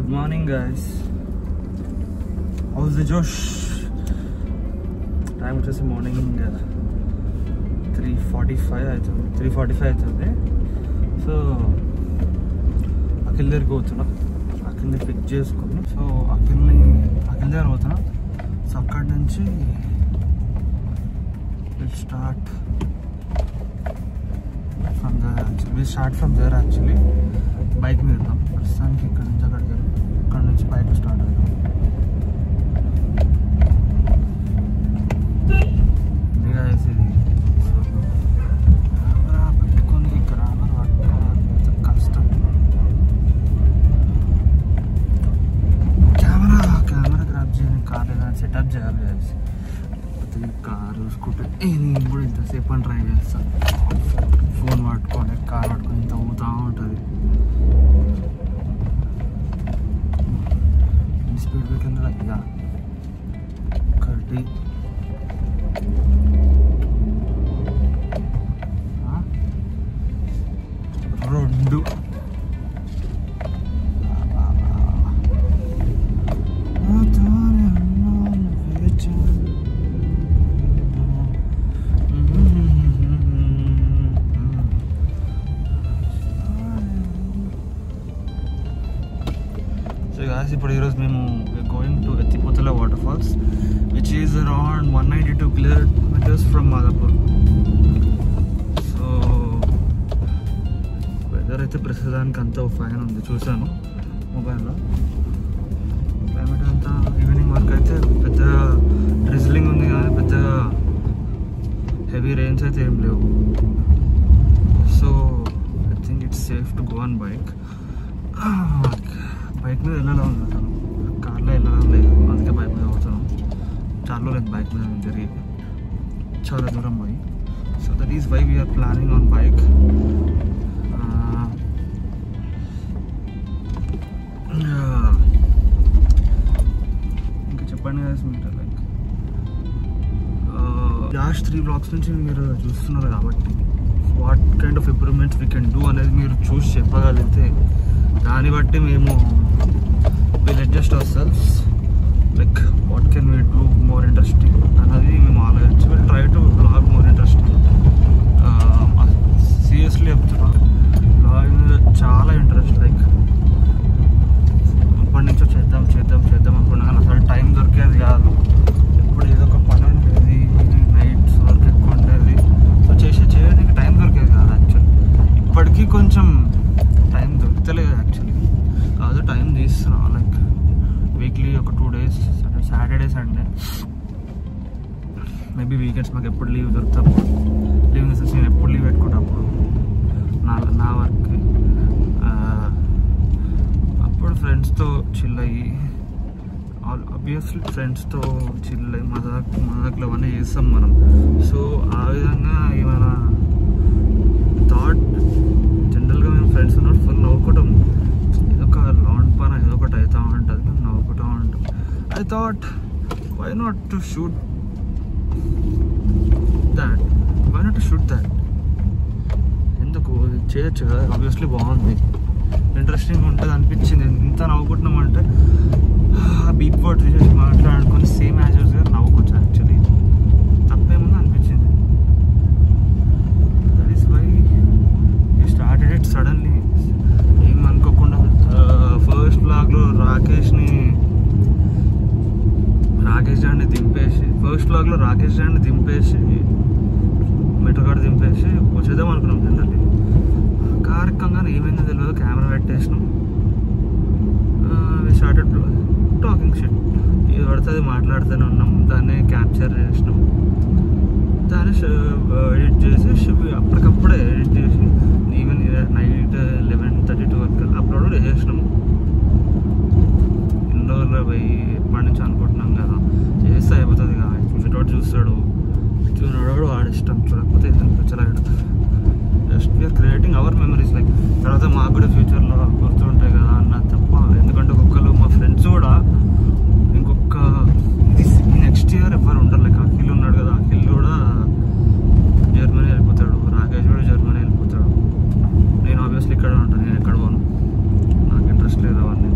Good morning, guys. How's the Josh? Time వచ్చేసి morning 3:45 అవుతుంది. 3:45 అవుతుంది. సో అఖిల్ దగ్గరికి పోతున్నా. అఖిల్ని పిక్ చేసుకుని సో అఖిల్ దగ్గర పోతున్నా. సో అక్కడి నుంచి start from there actually bike మీద వెళ్తాం. ప్రస్తుతానికి ఇక్కడ నుంచి అక్కడికి వెళ్ళి ఇక్కడ నుంచి బైక్ స్టార్ట్ అవుతాం. ఇది కెమెరా పెట్టుకొని గ్రామర్ పట్టుకోవాలి కష్టం. కెమెరా గ్రాప్ చేయాలి, కార్ ఏదైనా సెటప్ చేయాలి. లేకపోతే కారు స్కూటర్ నేను కూడా ఇంతసేపు అని ట్రై చేస్తాను. ఫోన్ పట్టుకొని కార్ పట్టుకొని ఇంత ఊగుతూ ఉంటుంది. స్పీడ్ బ్రేకర్ ఇక ఒకటి రెండు ఇప్పుడు ఈరోజు మేము going to Ethipothala water falls which is around 192 kilometres from Madhapur. So weather అయితే ప్రస్తుతానికి అంతా ఫైన్ ఉంది. చూసాను మొబైల్లో క్లైమేట్ అంతా. ఈవినింగ్ వరకు అయితే పెద్ద డ్రిజ్లింగ్ ఉంది కానీ పెద్ద హెవీ రెయిన్స్ అయితే ఏం లేవు. So I think it's safe to go on bike. Bike మీద వెళ్ళాలి ఉంది అసలు, కార్లో వెళ్ళడం లేదు. అందుకే బైక్ మీద పోతున్నాం. చాలా లేదు బైక్ మీద తిరిగి చాలా దూరం పోయి. So that is why we are planning on bike. ఇంకా చెప్పండి కదా మీరు లైక్ లాస్ట్ 3 బ్లాగ్స్ నుంచి మీరు చూస్తున్నారు కాబట్టి what kind of improvements we can do అనేది మీరు చూసి చెప్పగలిగితే దాన్ని బట్టి మేము will adjust our selfs. Like what can we do more interesting అన్నది మేము ఆలోచించి will try to blog more interesting. Seriously చెప్తున్నా, బ్లాగ్ మీద చాలా ఇంట్రెస్ట్. లైక్ ఎప్పటి నుంచో చేద్దాం అనుకున్నా కానీ అసలు టైం దొరికేది కాదు. ఎప్పుడు ఏదో ఒక పని ఉండేది, నైట్స్ వర్క్ ఎక్కువ ఉండేది. సో చేయడానికి టైం దొరికేది కాదు యాక్చువల్లీ. ఇప్పటికీ కొంచెం టైం దొరుకుతలేదు యాక్చువల్లీ. కాదు టైం తీస్తున్నాం లైక్ వీక్లీ ఒక 2 days Saturday Sunday maybe weekends మాకు ఎప్పుడు లీవ్ దొరుకుతాము. లీవ్ ఇన్ ద సెన్స్ నేను ఎప్పుడు లీవ్ పెట్టుకుంటప్పుడు నా వర్క్ అప్పుడు ఫ్రెండ్స్తో చిల్ అయ్యి ఆబ్వియస్లీ ఫ్రెండ్స్తో చిల్ అయ్యి మజాక్లు అవన్నీ చేస్తాం మనం. సో ఆ విధంగా ఏమైనా థాట్ జనరల్గా మేము ఫ్రెండ్స్ ఉన్నప్పుడు ఫుల్ నవ్వుకుంటాం. ఏదో ఒక లాంగ్ పని ఏదో ఒకటి అవుతూ ఉంటుంది, మేము నవ్వుకుంటూ ఉంటాం. I thought why not to shoot that ఎందుకు చేయొచ్చు కదా, ఆబ్వియస్లీ బాగుంది, ఇంట్రెస్టింగ్ ఉంటుంది అనిపించింది. ఇంత నవ్వుకుంటున్నామంటే బీప్ వర్డ్ తీసేసి మాట్లాడుకొని సేమ్ యాజెస్గా నవ్వుకోవచ్చు యాక్చువల్లీ. తప్పేముంది అనిపించింది. That is why you started it suddenly. ఏమనుకోకుండా ఫస్ట్ బ్లాగ్లో రాకేష్ డాన్ని దింపేసి మెట్రోకాడ దింపేసి వచ్చేద్దాం అనుకున్నాం. జనరల్లీ కార్యక్రమంగా ఏమైందో తెలియదు. కెమెరా పెట్టేసినాం. We started talking shit. ఇది పడుతుంది మాట్లాడుతూనే ఉన్నాం. దాన్ని క్యాప్చర్ చేసినాం. దాన్ని ఎడిట్ చేసి అప్పటికప్పుడే ఎడిట్ చేసి ఈవెన్ నైట్ 11:30 వరకు అప్లోడ్ చేసినాము. ఇన్ని రోజుల్లో పోయి ఎప్పటి నుంచి అనుకుంటున్నాం కదా చేస్తే అయిపోతుంది కదా. చూసేటోడు చూస్తాడు, చూడడు వాడు ఇష్టం, చూడకపోతే ఇతను పిచ్చలాడు. Just we are creating our memories. Like తర్వాత మాకు కూడా ఫ్యూచర్లో గుర్తుంటాయి కదా అన్న తప్ప. ఎందుకంటే ఒక్కొక్కరు మా ఫ్రెండ్స్ కూడా ఇంకొక నెక్స్ట్ ఇయర్ ఎవరు ఉంటారు. లైక్ అఖిల్ ఉన్నాడు కదా, అఖిల్ కూడా జర్మనీ వెళ్ళిపోతాడు, రాకేష్ కూడా జర్మనీ వెళ్ళిపోతాడు. నేను ఆబ్వియస్లీ ఇక్కడ ఉంటాను, నేను ఎక్కడ పోను, నాకు ఇంట్రెస్ట్ లేదు అవన్నీ.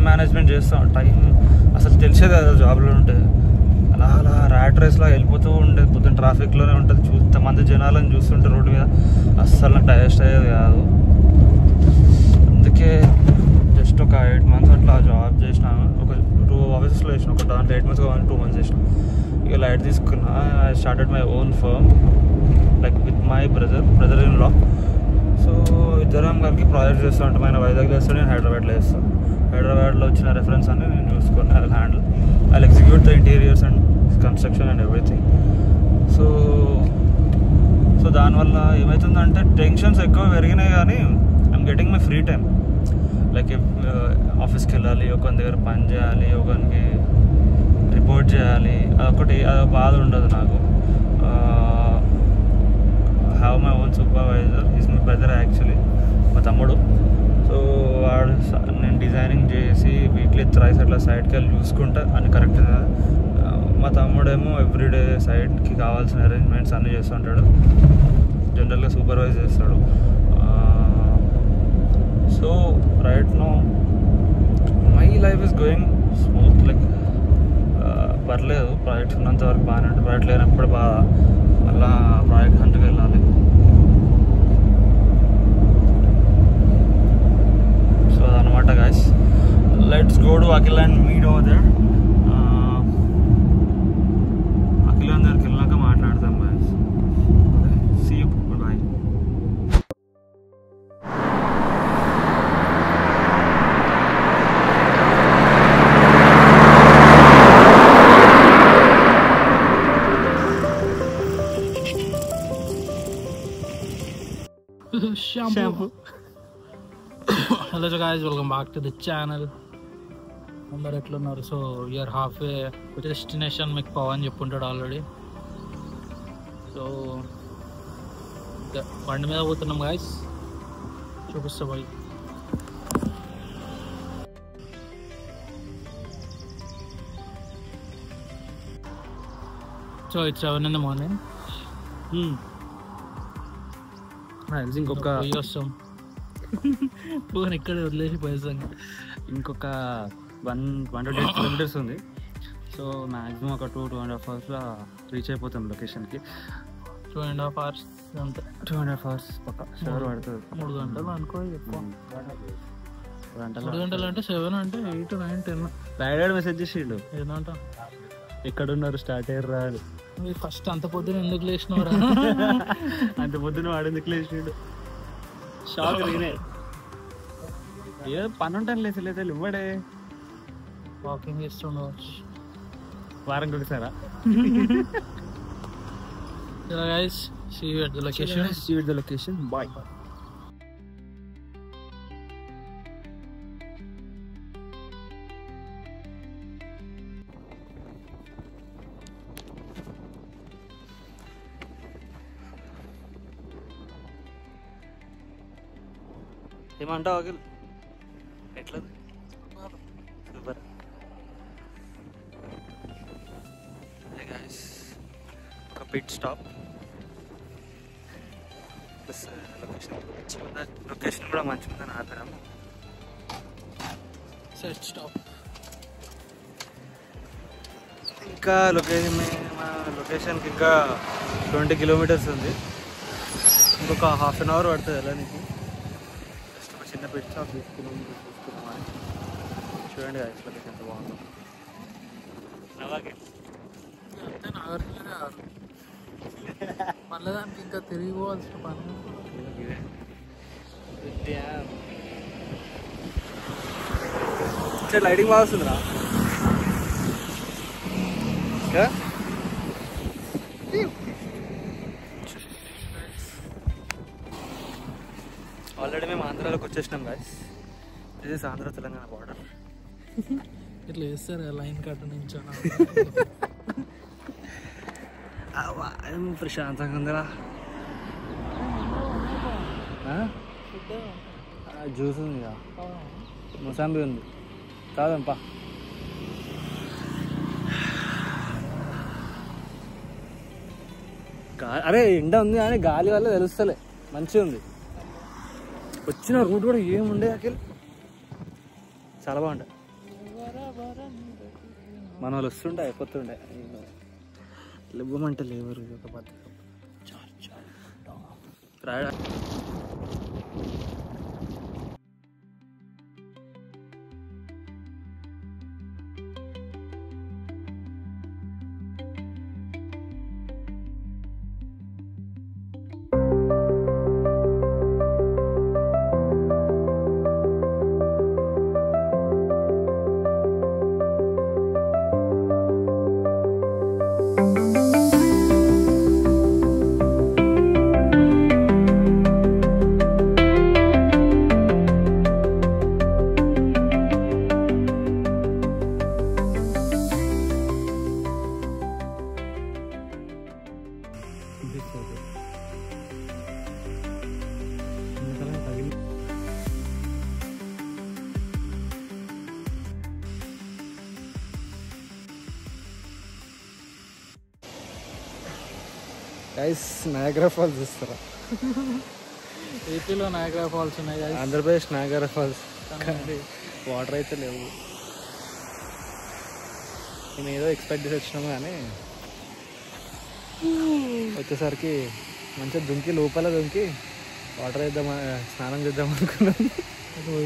మేనేజ్మెంట్ చేస్తాం. టైం అసలు తెలిసేది కదా జాబ్లో ఉంటే. అలా అలా ర్యాట్ రేస్లో వెళ్ళిపోతూ ఉండేది. పొద్దున్న ట్రాఫిక్లోనే ఉంటుంది. మంది జనాలను చూస్తుంటే రోడ్డు మీద అస్సలు నాకు డైజెస్ట్ అయ్యేది కాదు. అందుకే జస్ట్ ఒక 8 months అట్లా జాబ్ చేసినాను. ఒక 2 ఆఫీసెస్లో చేసిన. ఒక దాంట్లో 8 months 2 months చేసిన. ఇక లైట్ తీసుకున్నా. I started my own firm like with my brother in law. So ఇద్దరం కలిపి ప్రాజెక్ట్ చేస్తూ ఉంటాం. ఆయన వైజాగ్లో చేస్తాను, నేను హైదరాబాద్లో చేస్తాను. హైదరాబాద్లో వచ్చిన రెఫరెన్స్ అన్ని నేను చూసుకొని I handle, I execute the interiors and construction and everything. So దానివల్ల ఏమవుతుందంటే టెన్షన్స్ ఎక్కువ పెరిగినాయి, కానీ I'm getting my free time. Like ఆఫీస్కి వెళ్ళాలి, ఒకరి దగ్గర పని చేయాలి, ఒకరికి రిపోర్ట్ చేయాలి, అదొకటి బాధ ఉండదు నాకు. Have my own supervisor, is my brother actually, మా తమ్ముడు. సో వాడు నేను డిజైనింగ్ చేసి వీక్లీ థ్రైస్ అట్లా సైట్కి వెళ్ళి చూసుకుంటా అన్ని కరెక్ట్. మా తమ్ముడేమో ఎవ్రీడే సైట్కి కావాల్సిన అరేంజ్మెంట్స్ అన్నీ చేస్తుంటాడు. జనరల్గా సూపర్వైజ్ చేస్తాడు. So right now my life is going smooth. Like పర్లేదు, ప్రాజెక్ట్స్ ఉన్నంత వరకు బాగానే ఉంటుంది. ప్రాజెక్ట్ లేనప్పుడు బాగా అలా ప్రాజెక్ట్ హంట్కి వెళ్ళాలి. సో అదనమాట guys. Let's go to Akhil and meet over there. Akhil and దగ్గరికి వెళ్ళాక మాట్లాడతాం guys. See you, bye. shampoo. Hello guys, welcome back to the channel. అందరు ఎట్లున్నారు? So you're half way destination మీకు పవన్ చెప్పుంటాడు ఆల్రెడీ. సో బండి మీద పోతున్నాం గాయస్, చూపిస్తా పోయి. So it's 7 in the morning. ఇంకొక వస్తాం ఫోన్ ఇక్కడ వదిలేసి పోయేసాం. ఇంకొక 1-2 kilometers ఉంది. సో మ్యాక్సిమం ఒక 2.5 hours రీచ్ అయిపోతాం లొకేషన్కి. 2.5 hours అంతే. 2.5 hours పక్క షవర్ పడుతుంది. 3 గంటలు అనుకో. 3 గంటలు అంటే 7 అంటే 8, 9, 10. రైడర్ మెసేజ్ చేసిండు, ఏదంట ఎక్కడున్నారు స్టార్ట్ అయ్యారు రా. మీరు ఫస్ట్ అంత పొద్దున ఎందుకు లేచినవరా? అంత పొద్దున వాడు ఎందుకు లేచిండు? షాక్ నేనే. ఏ పని ఉంటాను లేచలేదు ఇవ్వడే. వాకింగ్ చేస్తుండవచ్చు. వారం కొడిసారా? guys, see you at the location. See you at the location. Bye. ఏమంటావు అఖిల్? ఎట్లా? సూపర్. హే గైస్, ఒక పిట్ స్టాప్ ప్లస్ లొకేషన్ కూడా మంచిగా ఉందని ఆపరాము. Set stop. ఇంకా మా లొకేషన్కి ఇంకా 20 kilometers ఉంది. ఇంకొక 1/2 hour పడుతుంది వెళ్ళడానికి. చిన్న పిట్ స్టాప్ చూసుకున్నామని చూడండి గాయస్, లొకేషన్ ఎంత బాగుందో. మళ్ళీ దానికి ఇంకా తిరిగి పోవాల్సిన పని. లైటింగ్ బాగా వస్తుందిరా. ఆల్రెడీ మేము ఆంధ్రాలోకి వచ్చేసినాం గాయస్. ఇది ఆంధ్ర తెలంగాణ బార్డర్. ఇట్లా వేస్తారు లైన్ కట్ట నుంచి. ప్రశాంతంగా ఉందిరా. జ్యూస్ ఉంది, మొసాంబి ఉంది, కాదంపా. అరే ఎండ ఉంది కానీ గాలి వల్ల తెలుస్తలే, మంచిగా ఉంది. వచ్చిన రూట్ కూడా ఏముండే అఖిల్, చాలా బాగుంటాయి. మన వాళ్ళు వస్తుండే అయిపోతుండే, లేవమంటే లేవరు. ఒక పద్ధతి గైస్. నయాగరా ఫాల్స్ చూస్తారా? ఏపీలో నయాగరా ఫాల్స్ ఉన్నాయి, ఆంధ్రప్రదేశ్ నయాగరా ఫాల్స్, కానీ వాటర్ అయితే లేవు. మేము ఏదో ఎక్స్పెక్ట్ చేసి వచ్చినాము, కానీ వచ్చేసరికి మంచిగా దుంకి లోపల దుంకి వాటర్ వేద్దాం, స్నానం చేద్దాం అనుకున్నాం.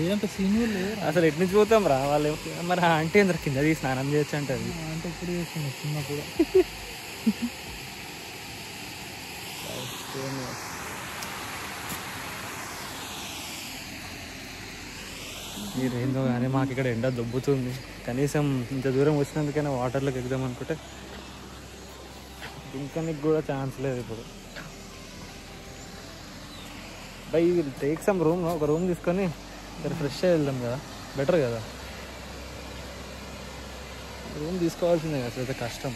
ఏంటంటే సీనియర్ లేదు అసలు ఎటు నుంచి పోతాం రా వాళ్ళు. మరి ఆంటీ అందరు కింద స్నానం చేయొచ్చు అంటే అంటే ఎప్పుడు చేస్తున్నాం చిన్నప్పుడు. మీరేందో కానీ మాకు ఇక్కడ ఎండ దొబ్బుతుంది. కనీసం ఇంత దూరం వచ్చినందుకైనా వాటర్లోకి ఎగ్దాం అనుకుంటే ఇంకా నీకు కూడా ఛాన్స్ లేదు ఇప్పుడు. By will take some room, ఒక రూమ్ తీసుకొని ఇక్కడ ఫ్రెష్ అయ్యి వెళ్దాం కదా, బెటర్ కదా. రూమ్ తీసుకోవాల్సిందే కదా, అసలు కష్టం.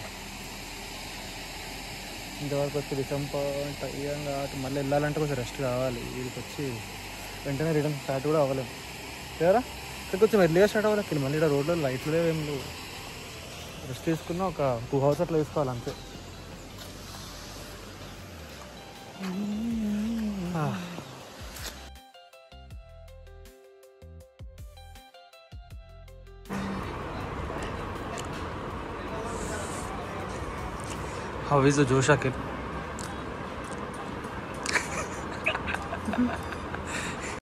ఇంతవరకు వచ్చి డిసప్పాయింట్ అయ్యాం కాబట్టి మళ్ళీ వెళ్ళాలంటే కొంచెం రెస్ట్ కావాలి. వీడికి వచ్చి వెంటనే రిటర్న్ స్టార్ట్ కూడా అవ్వలేము కదా. ఇక్కడ కొంచెం ఎర్లీగా స్టార్ట్ అవ్వాలి. ఇక్కడ మళ్ళీ ఇక్కడ రోడ్లో లైట్లు లేవు, ఏం లేవు. రెస్ట్ తీసుకున్నా ఒక 2 hours అట్లా తీసుకోవాలి అంతే. How is the Josha kid?